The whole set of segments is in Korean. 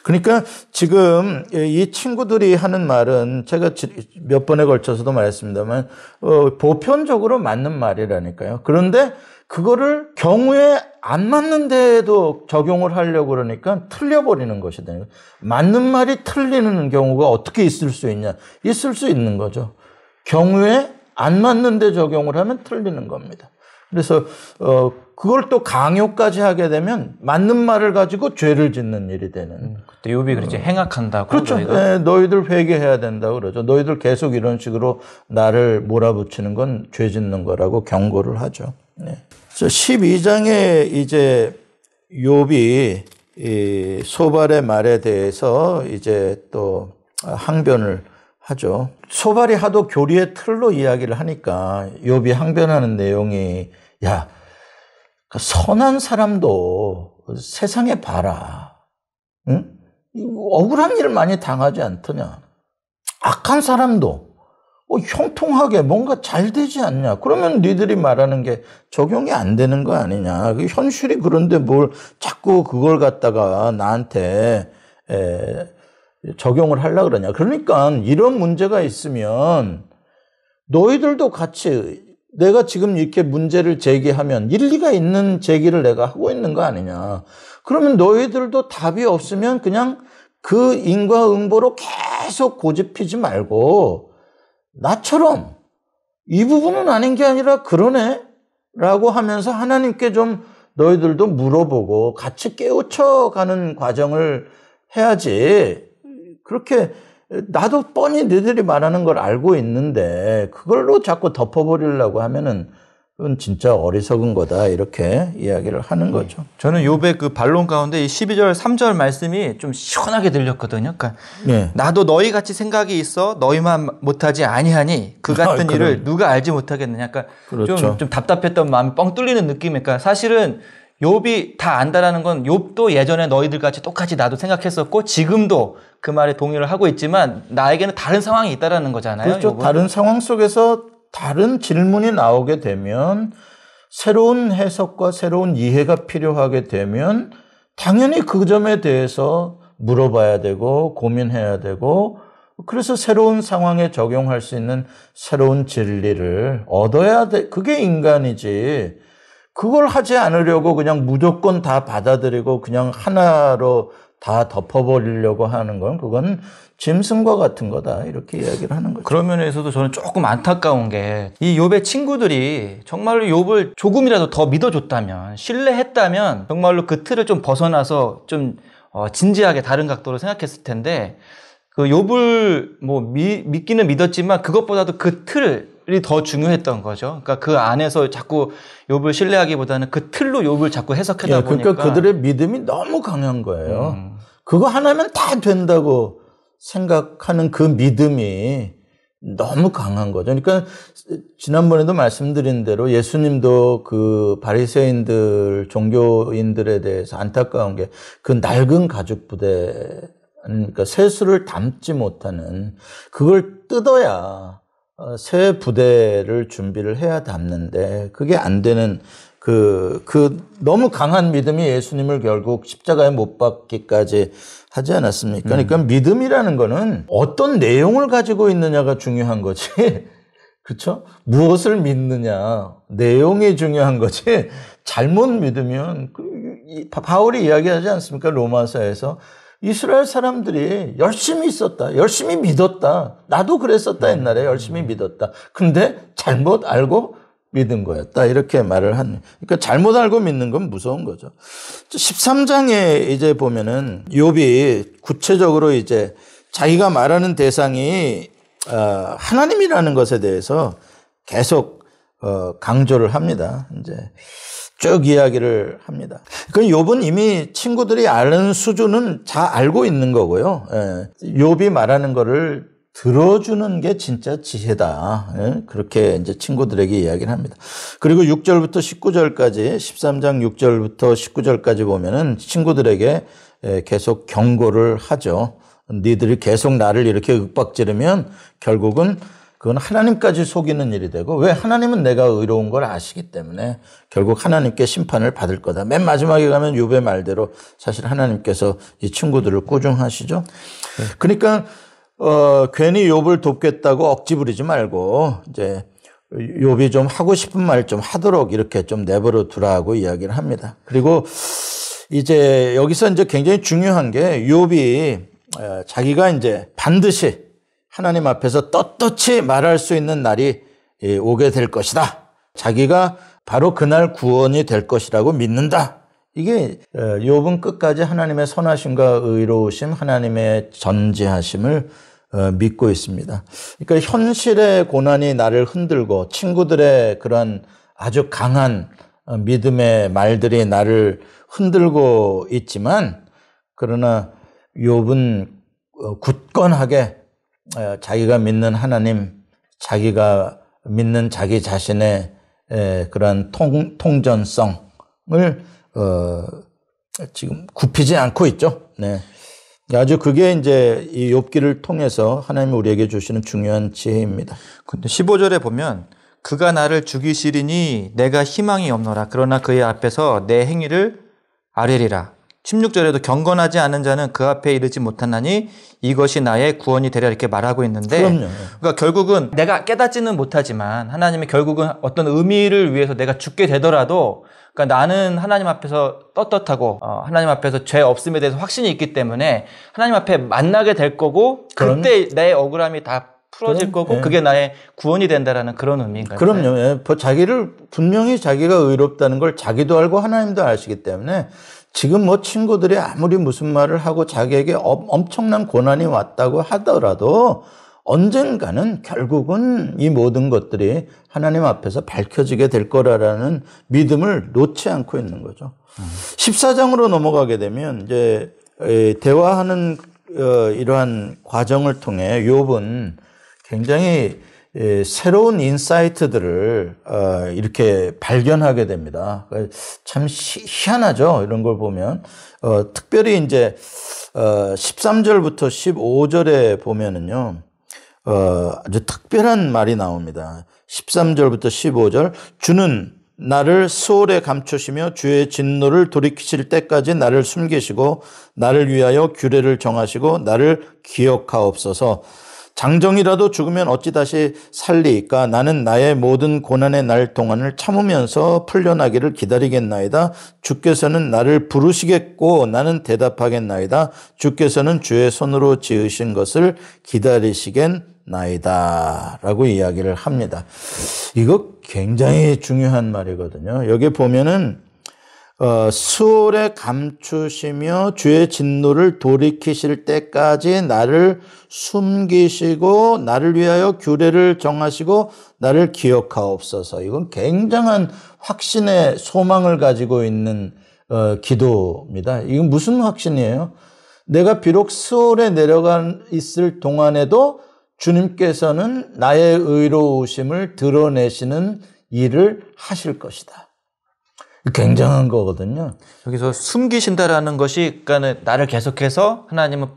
그러니까 지금 이 친구들이 하는 말은 제가 몇 번에 걸쳐서도 말했습니다만 보편적으로 맞는 말이라니까요. 그런데 그거를 경우에 안 맞는 데에도 적용을 하려고 그러니까 틀려버리는 것이 되는 거예요. 맞는 말이 틀리는 경우가 어떻게 있을 수 있냐? 있을 수 있는 거죠. 경우에 안 맞는 데 적용을 하면 틀리는 겁니다. 그래서 그걸 또 강요까지 하게 되면 맞는 말을 가지고 죄를 짓는 일이 되는. 그때 욥이 그렇지 행악한다고. 그렇죠. 네, 너희들 회개해야 된다고 그러죠. 너희들 계속 이런 식으로 나를 몰아붙이는 건 죄 짓는 거라고 경고를 하죠. 네. 12장에 이제 욥이 이 소발의 말에 대해서 이제 또 항변을 하죠. 소발이 하도 교리의 틀로 이야기를 하니까 욥이 항변하는 내용이 야, 선한 사람도 세상에 봐라. 응? 억울한 일 많이 당하지 않더냐. 악한 사람도 형통하게 뭔가 잘 되지 않냐. 그러면 니들이 말하는 게 적용이 안 되는 거 아니냐. 현실이 그런데 뭘 자꾸 그걸 갖다가 나한테 적용을 하려고 그러냐. 그러니까 이런 문제가 있으면 너희들도 같이 내가 지금 이렇게 문제를 제기하면 일리가 있는 제기를 내가 하고 있는 거 아니냐. 그러면 너희들도 답이 없으면 그냥 그 인과응보로 계속 고집피지 말고 나처럼 이 부분은 아닌 게 아니라 그러네 라고 하면서 하나님께 좀 너희들도 물어보고 같이 깨우쳐가는 과정을 해야지. 그렇게 나도 뻔히 너희들이 말하는 걸 알고 있는데 그걸로 자꾸 덮어버리려고 하면은 그건 진짜 어리석은 거다 이렇게 이야기를 하는 거죠. 저는 욥의 그 반론 가운데 이 12절 3절 말씀이 좀 시원하게 들렸거든요. 그러니까 네. 나도 너희 같이 생각이 있어 너희만 못하지 아니하니 그 같은 일을 누가 알지 못하겠느냐. 그러니까 그렇죠. 좀 답답했던 마음이 뻥 뚫리는 느낌이니까 사실은 욥이 다 안다라는 건 욥도 예전에 너희들 같이 똑같이 나도 생각했었고 지금도 그 말에 동의를 하고 있지만 나에게는 다른 상황이 있다라는 거잖아요. 그렇죠. 욥은. 다른 상황 속에서 다른 질문이 나오게 되면 새로운 해석과 새로운 이해가 필요하게 되면 당연히 그 점에 대해서 물어봐야 되고 고민해야 되고 그래서 새로운 상황에 적용할 수 있는 새로운 진리를 얻어야 돼. 그게 인간이지. 그걸 하지 않으려고 그냥 무조건 다 받아들이고 그냥 하나로 다 덮어버리려고 하는 건 그건 짐승과 같은 거다 이렇게 이야기를 하는 거죠. 그런 면에서도 저는 조금 안타까운 게 이 욥의 친구들이 정말로 욥을 조금이라도 더 믿어줬다면 신뢰했다면 정말로 그 틀을 좀 벗어나서 좀 진지하게 다른 각도로 생각했을 텐데 그 욥을 뭐 믿기는 믿었지만 그것보다도 그 틀이 더 중요했던 거죠. 그러니까 그 안에서 자꾸 욥을 신뢰하기보다는 그 틀로 욥을 자꾸 해석하다 보니까 그러니까 그들의 믿음이 너무 강한 거예요. 그거 하나면 다 된다고 생각하는 그 믿음이 너무 강한 거죠. 그러니까 지난번에도 말씀드린 대로 예수님도 그 바리새인들 종교인들에 대해서 안타까운 게 그 낡은 가죽 부대 그러니까 세수를 담지 못하는 그걸 뜯어야 새 부대를 준비를 해야 담는데 그게 안 되는 그 너무 강한 믿음이 예수님을 결국 십자가에 못 박기까지 하지 않았습니까? 그러니까 믿음이라는 거는 어떤 내용을 가지고 있느냐가 중요한 거지. 그렇죠? 무엇을 믿느냐. 내용이 중요한 거지. 잘못 믿으면 바울이 이야기하지 않습니까? 로마서에서 이스라엘 사람들이 열심히 있었다. 열심히 믿었다. 나도 그랬었다. 옛날에 열심히 믿었다. 근데 잘못 알고 믿은 거였다. 이렇게 말을 하는. 그러니까 잘못 알고 믿는 건 무서운 거죠. 13장에 이제 보면은 욥이 구체적으로 이제 자기가 말하는 대상이 하나님이라는 것에 대해서 계속 강조를 합니다. 이제 쭉 이야기를 합니다. 그 욥은 이미 친구들이 아는 수준은 다 알고 있는 거고요. 욥이 말하는 거를 들어주는 게 진짜 지혜다. 그렇게 이제 친구들에게 이야기를 합니다. 그리고 6절부터 19절까지 13장 6절부터 19절까지 보면은 친구들에게 계속 경고를 하죠. 니들이 계속 나를 이렇게 윽박지르면 결국은 그건 하나님까지 속이는 일이 되고, 왜? 하나님은 내가 의로운 걸 아시기 때문에 결국 하나님께 심판을 받을 거다. 맨 마지막에 가면 욥의 말대로 사실 하나님께서 이 친구들을 꾸중하시죠. 그러니까 괜히 욥을 돕겠다고 억지 부리지 말고 이제 욥이 좀 하고 싶은 말 좀 하도록 이렇게 좀 내버려 두라고 이야기를 합니다. 그리고 이제 여기서 이제 굉장히 중요한 게 욥이 자기가 이제 반드시 하나님 앞에서 떳떳이 말할 수 있는 날이 오게 될 것이다. 자기가 바로 그날 구원이 될 것이라고 믿는다. 이게 욥은 끝까지 하나님의 선하심과 의로우심, 하나님의 전지하심을 믿고 있습니다. 그러니까 현실의 고난이 나를 흔들고 친구들의 그런 아주 강한 믿음의 말들이 나를 흔들고 있지만, 그러나 욥은 굳건하게 자기가 믿는 하나님, 자기가 믿는 자기 자신의 그런 통전성을 지금 굽히지 않고 있죠. 네. 아주 그게 이제 이 욥기를 통해서 하나님이 우리에게 주시는 중요한 지혜입니다. 근데 15절에 보면 그가 나를 죽이시리니 내가 희망이 없노라. 그러나 그의 앞에서 내 행위를 아뢰리라. 16절에도 경건하지 않은 자는 그 앞에 이르지 못하나니 이것이 나의 구원이 되리라 이렇게 말하고 있는데, 그럼요. 그러니까 결국은 내가 깨닫지는 못하지만 하나님이 결국은 어떤 의미를 위해서 내가 죽게 되더라도, 그러니까 나는 하나님 앞에서 떳떳하고 하나님 앞에서 죄 없음에 대해서 확신이 있기 때문에 하나님 앞에 만나게 될 거고, 그때 내 억울함이 다 풀어질 거고, 그게 나의 구원이 된다라는 그런 의미인가요? 그럼요. 예. 분명히 자기가 의롭다는 걸 자기도 알고 하나님도 아시기 때문에 지금 뭐 친구들이 아무리 무슨 말을 하고 자기에게 엄청난 고난이 왔다고 하더라도 언젠가는 결국은 이 모든 것들이 하나님 앞에서 밝혀지게 될 거라는 믿음을 놓지 않고 있는 거죠. 14장으로 넘어가게 되면 이제 대화하는 이러한 과정을 통해 욥은 굉장히 새로운 인사이트들을 이렇게 발견하게 됩니다. 참 희한하죠. 이런 걸 보면 특별히 이제 13절부터 15절에 보면은요, 아주 특별한 말이 나옵니다. 13절부터 15절, 주는 나를 수월에 감추시며 주의 진노를 돌이키실 때까지 나를 숨기시고 나를 위하여 규례를 정하시고 나를 기억하옵소서. 장정이라도 죽으면 어찌 다시 살리이까? 나는 나의 모든 고난의 날 동안을 참으면서 풀려나기를 기다리겠나이다. 주께서는 나를 부르시겠고 나는 대답하겠나이다. 주께서는 주의 손으로 지으신 것을 기다리시겠나이다. 라고 이야기를 합니다. 이거 굉장히 중요한 말이거든요. 여기 보면은 수월에 감추시며 주의 진노를 돌이키실 때까지 나를 숨기시고 나를 위하여 규례를 정하시고 나를 기억하옵소서. 이건 굉장한 확신의 소망을 가지고 있는 기도입니다. 이건 무슨 확신이에요? 내가 비록 수월에 내려가 있을 동안에도 주님께서는 나의 의로우심을 드러내시는 일을 하실 것이다. 굉장한 거거든요. 여기서 숨기신다라는 것이, 그러니까 나를 계속해서 하나님은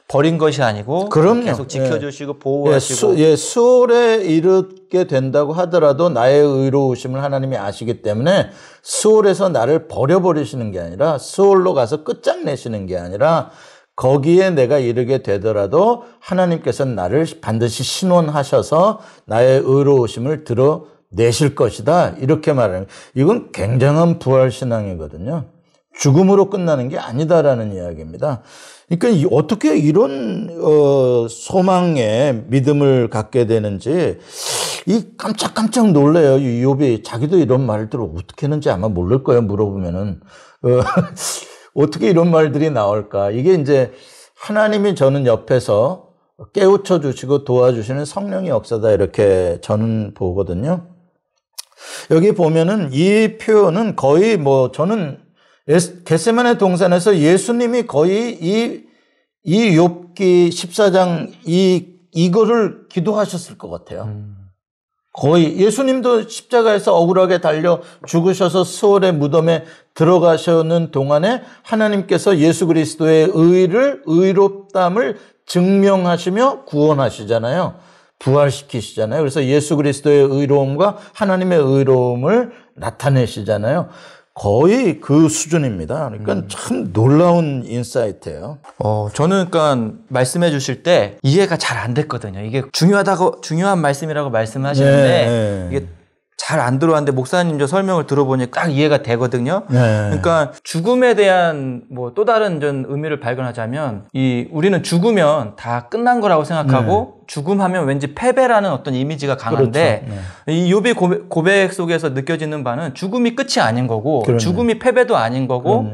버린 것이 아니고, 그럼요. 계속 지켜주시고 보호하시고, 수월에 이르게 된다고 하더라도 나의 의로우심을 하나님이 아시기 때문에 수월에서 나를 버려버리시는 게 아니라, 수월로 가서 끝장내시는 게 아니라, 거기에 내가 이르게 되더라도 하나님께서는 나를 반드시 신원하셔서 나의 의로우심을 내실 것이다. 이렇게 말하는, 이건 굉장한 부활신앙이거든요. 죽음으로 끝나는 게 아니다라는 이야기입니다. 그러니까 어떻게 이런 소망의 믿음을 갖게 되는지 깜짝깜짝 놀래요. 이 욥이 자기도 이런 말들을 어떻게 했는지 아마 모를 거예요. 물어보면은 어떻게 이런 말들이 나올까. 이게 이제 하나님이 저는 옆에서 깨우쳐 주시고 도와주시는 성령의 역사다, 이렇게 저는 보거든요. 여기 보면은 이 표현은 거의 저는 겟세마네 동산에서 예수님이 거의 이 욥기 14장 이거를 기도하셨을 것 같아요. 거의 예수님도 십자가에서 억울하게 달려 죽으셔서 수월의 무덤에 들어가시는 동안에 하나님께서 예수 그리스도의 의롭담을 증명하시며 구원하시잖아요. 부활시키시잖아요. 그래서 예수 그리스도의 의로움과 하나님의 의로움을 나타내시잖아요. 거의 그 수준입니다. 그러니까 참 놀라운 인사이트예요. 저는 그러니까 말씀해 주실 때 이해가 잘 안 됐거든요. 이게 중요한 말씀이라고 말씀하시는데 이게 잘 안 들어왔는데 목사님 저 설명을 들어보니 딱 이해가 되거든요. 그러니까 죽음에 대한 뭐 또 다른 전 의미를 발견하자면 우리는 죽으면 다 끝난 거라고 생각하고 죽음하면 왠지 패배라는 어떤 이미지가 강한데 그렇죠. 이 욥의 고백 속에서 느껴지는 바는 죽음이 끝이 아닌 거고 그러네. 죽음이 패배도 아닌 거고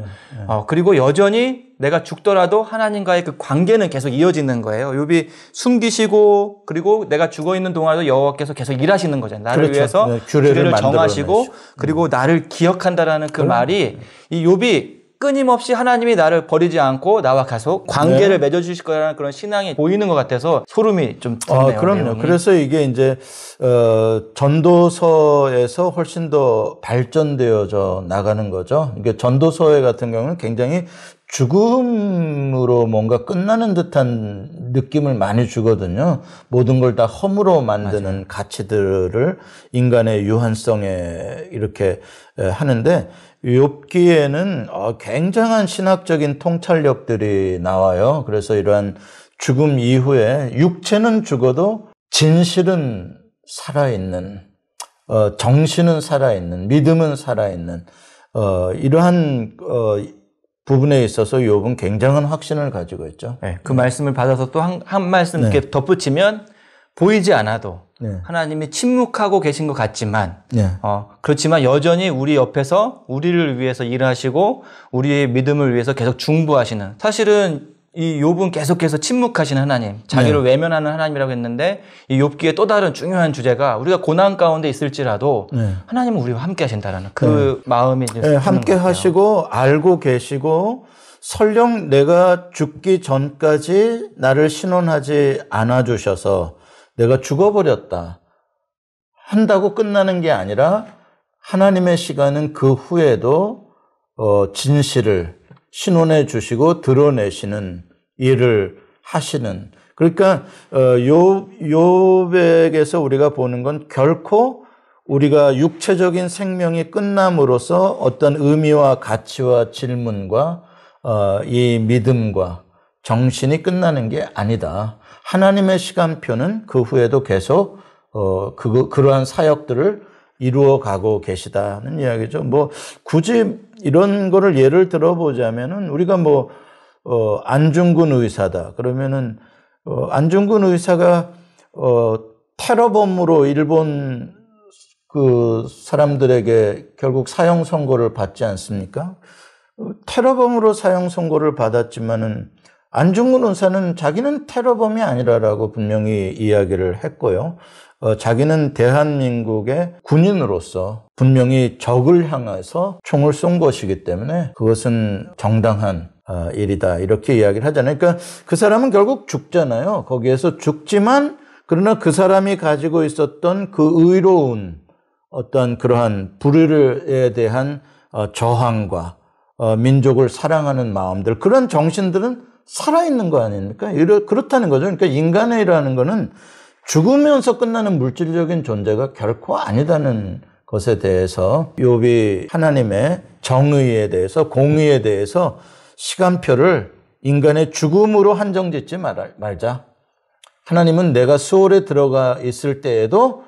그리고 여전히 내가 죽더라도 하나님과의 그 관계는 계속 이어지는 거예요. 욥이 숨기시고 그리고 내가 죽어 있는 동안에도 여호와께서 계속 일하시는 거잖아요. 나를 그렇죠. 위해서 네, 규례를 정하시고 그리고 나를 기억한다라는 그 말이 이 욥이 끊임없이 하나님이 나를 버리지 않고 나와 계속 관계를 맺어주실 거라는 그런 신앙이 보이는 것 같아서 소름이 좀 돋네요. 그럼요. 내용이. 그래서 이게 이제 전도서에서 훨씬 더 발전되어져 나가는 거죠. 이게 전도서에 같은 경우는 굉장히 죽음으로 뭔가 끝나는 듯한 느낌을 많이 주거든요. 모든 걸 다 허물어 만드는 맞아요. 가치들을 인간의 유한성에 이렇게 하는데 욥기에는 굉장한 신학적인 통찰력들이 나와요. 그래서 이러한 죽음 이후에 육체는 죽어도 진실은 살아있는, 정신은 살아있는, 믿음은 살아있는 이러한 부분에 있어서 욥은 굉장한 확신을 가지고 있죠. 네, 그 말씀을 받아서 또 한 말씀 이렇게 덧붙이면 보이지 않아도 하나님이 침묵하고 계신 것 같지만 그렇지만 여전히 우리 옆에서 우리를 위해서 일하시고 우리의 믿음을 위해서 계속 중보하시는 사실은 이 욥은 계속해서 침묵하시는 하나님, 자기를 외면하는 하나님이라고 했는데 이 욥기의 또 다른 중요한 주제가 우리가 고난 가운데 있을지라도 하나님은 우리와 함께 하신다라는 그 마음이 이제 함께 하시고 알고 계시고 설령 내가 죽기 전까지 나를 신원하지 않아 주셔서 내가 죽어버렸다 한다고 끝나는 게 아니라 하나님의 시간은 그 후에도 진실을 신원해 주시고 드러내시는 일을 하시는 그러니까 욥에게서 우리가 보는 건 결코 우리가 육체적인 생명이 끝남으로써 어떤 의미와 가치와 질문과 이 믿음과 정신이 끝나는 게 아니다. 하나님의 시간표는 그 후에도 계속 그러한 사역들을 이루어가고 계시다는 이야기죠. 뭐 굳이 이런 거를 예를 들어보자면은 우리가 안중근 의사다 그러면은 안중근 의사가 테러범으로 일본 그 사람들에게 결국 사형 선고를 받지 않습니까? 테러범으로 사형 선고를 받았지만은 안중근 의사는 자기는 테러범이 아니라라고 분명히 이야기를 했고요. 자기는 대한민국의 군인으로서 분명히 적을 향해서 총을 쏜 것이기 때문에 그것은 정당한 일이다 이렇게 이야기를 하잖아요. 그러니까 그 사람은 결국 죽잖아요. 거기에서 죽지만 그러나 그 사람이 가지고 있었던 그 의로운 어떤 그러한 불의에 대한 저항과 민족을 사랑하는 마음들 그런 정신들은 살아있는 거 아닙니까? 그렇다는 거죠. 그러니까 인간이라는 거는 죽으면서 끝나는 물질적인 존재가 결코 아니다는 것에 대해서 욥이 하나님의 정의에 대해서 공의에 대해서 시간표를 인간의 죽음으로 한정짓지 말자. 하나님은 내가 수월에 들어가 있을 때에도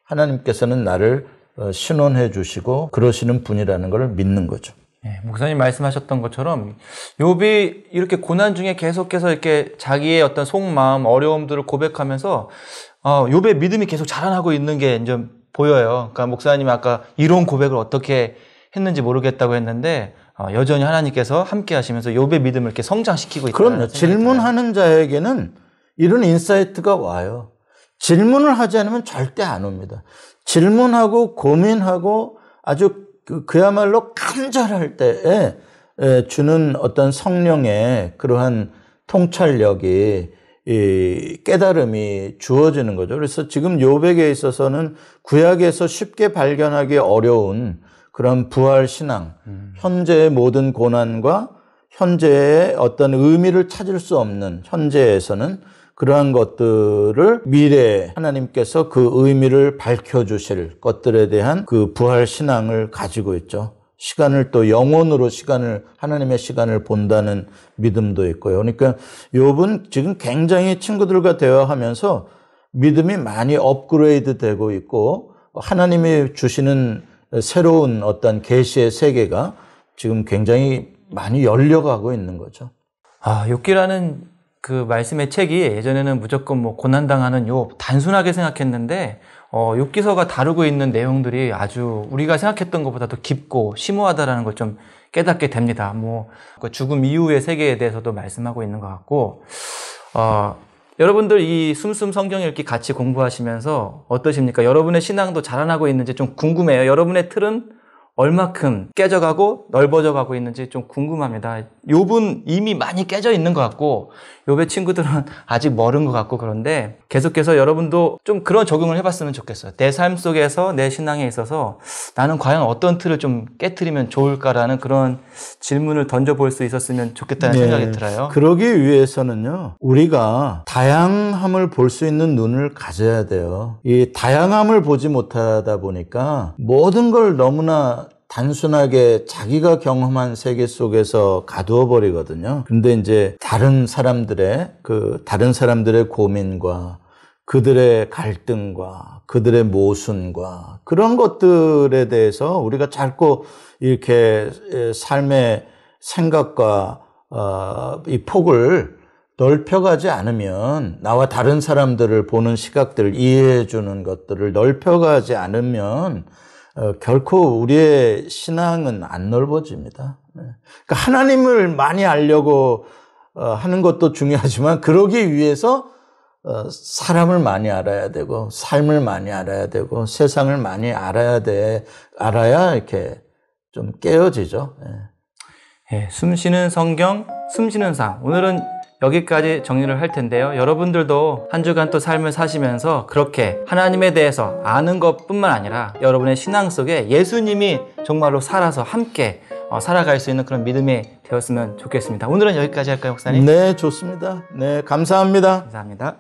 하나님께서는 나를 신원해 주시고 그러시는 분이라는 걸 믿는 거죠. 네, 목사님 말씀하셨던 것처럼 욥이 이렇게 고난 중에 계속해서 이렇게 자기의 어떤 속마음, 어려움들을 고백하면서 욥의 믿음이 계속 자라나고 있는 게 이제 보여요. 그러니까 목사님이 아까 이론 고백을 어떻게 했는지 모르겠다고 했는데 여전히 하나님께서 함께 하시면서 욥의 믿음을 이렇게 성장시키고 있다는 그럼요. 질문하는 자에게는 이런 인사이트가 와요. 질문을 하지 않으면 절대 안 옵니다. 질문하고 고민하고 아주 그야말로 간절할 때에 주는 어떤 성령의 그러한 통찰력이 이 깨달음이 주어지는 거죠. 그래서 지금 욥에게 있어서는 구약에서 쉽게 발견하기 어려운 그런 부활 신앙, 현재의 모든 고난과 현재의 어떤 의미를 찾을 수 없는 현재에서는 그러한 것들을 미래에 하나님께서 그 의미를 밝혀주실 것들에 대한 그 부활 신앙을 가지고 있죠. 시간을 또 영원으로 하나님의 시간을 본다는 믿음도 있고요. 그러니까 욥은 지금 굉장히 친구들과 대화하면서 믿음이 많이 업그레이드 되고 있고 하나님이 주시는 새로운 어떤 계시의 세계가 지금 굉장히 많이 열려가고 있는 거죠. 욥기라는 그 말씀의 책이 예전에는 무조건 뭐 고난당하는 욥 단순하게 생각했는데 욥기서가 다루고 있는 내용들이 아주 우리가 생각했던 것보다도 깊고 심오하다라는 걸 좀 깨닫게 됩니다. 뭐 그 죽음 이후의 세계에 대해서도 말씀하고 있는 것 같고 여러분들 이 숨숨 성경 읽기 같이 공부하시면서 어떠십니까? 여러분의 신앙도 자라나고 있는지 좀 궁금해요. 여러분의 틀은 얼마큼 깨져가고 넓어져가고 있는지 좀 궁금합니다. 욥은 이미 많이 깨져 있는 것 같고 욥의 친구들은 아직 멀은 것 같고 그런데 계속해서 여러분도 좀 그런 적용을 해봤으면 좋겠어요. 내 삶 속에서 내 신앙에 있어서 나는 과연 어떤 틀을 좀 깨트리면 좋을까라는 그런 질문을 던져볼 수 있었으면 좋겠다는 생각이 들어요. 그러기 위해서는요, 우리가 다양함을 볼 수 있는 눈을 가져야 돼요. 이 다양함을 보지 못하다 보니까 모든 걸 너무나 단순하게 자기가 경험한 세계 속에서 가두어 버리거든요. 근데 이제 다른 사람들의 고민과 그들의 갈등과 그들의 모순과 그런 것들에 대해서 우리가 자꾸 이렇게 삶의 생각과 이 폭을 넓혀가지 않으면, 나와 다른 사람들을 보는 시각들을 이해해 주는 것들을 넓혀가지 않으면 결코 우리의 신앙은 안 넓어집니다. 그러니까 하나님을 많이 알려고 하는 것도 중요하지만 그러기 위해서 사람을 많이 알아야 되고 삶을 많이 알아야 되고 세상을 많이 알아야 이렇게 좀 깨어지죠. 숨쉬는 성경, 숨쉬는 삶. 오늘은 여기까지 정리를 할 텐데요. 여러분들도 한 주간 또 삶을 사시면서 그렇게 하나님에 대해서 아는 것뿐만 아니라 여러분의 신앙 속에 예수님이 정말로 살아서 함께 살아갈 수 있는 그런 믿음이 되었으면 좋겠습니다. 오늘은 여기까지 할까요, 목사님? 네, 좋습니다. 네, 감사합니다. 감사합니다.